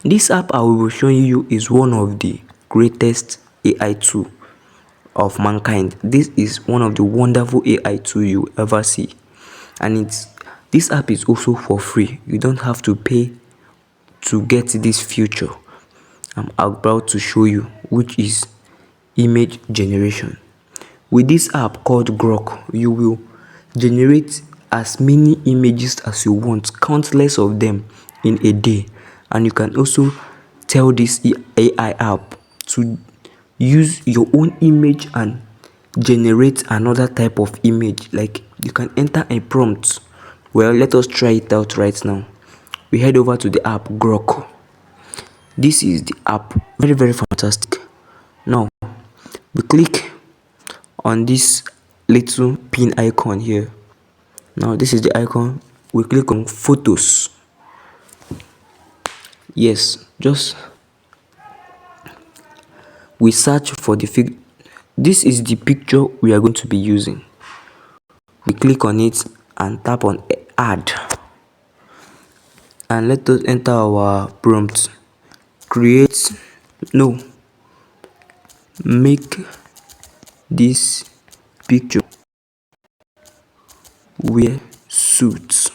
This app I will be showing you is one of the greatest AI tool of mankind. This is one of the wonderful AI tool you ever see, and this app is also for free. You don't have to pay to get this feature I'm about to show you, which is image generation. With this app called Grok, you will generate as many images as you want, countless of them in a day. And you can also tell this AI app to use your own image and generate another type of image. Like, you can enter a prompt. Well, let us try it out right now. We head over to the app Grok. This is the app, very fantastic. Now we click on this little pin icon here. Now this is the icon. We click on photos. Yes, just we search for the this is the picture we are going to be using. We click on it and tap on add, and let us enter our prompt. Make this picture wear suits.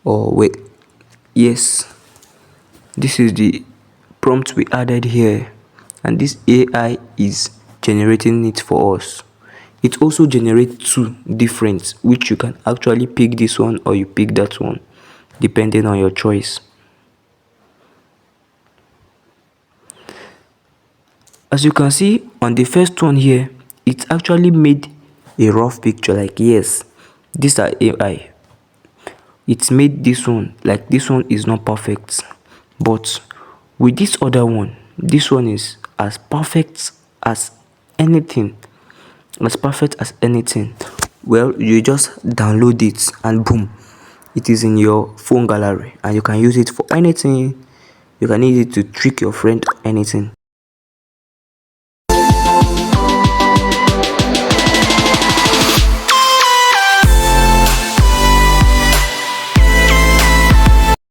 Or wait, yes, this is the prompt we added here, and this AI is generating it for us. It also generates two different, which you can actually pick this one or you pick that one depending on your choice. As you can see on the first one here, it actually made a rough picture. Like, yes, these are AI. It's made this one, like, this one is not perfect, but with this other one, this one is as perfect as anything. Well, you just download it and boom, it is in your phone gallery, and you can use it for anything. You can use it to trick your friend, anything.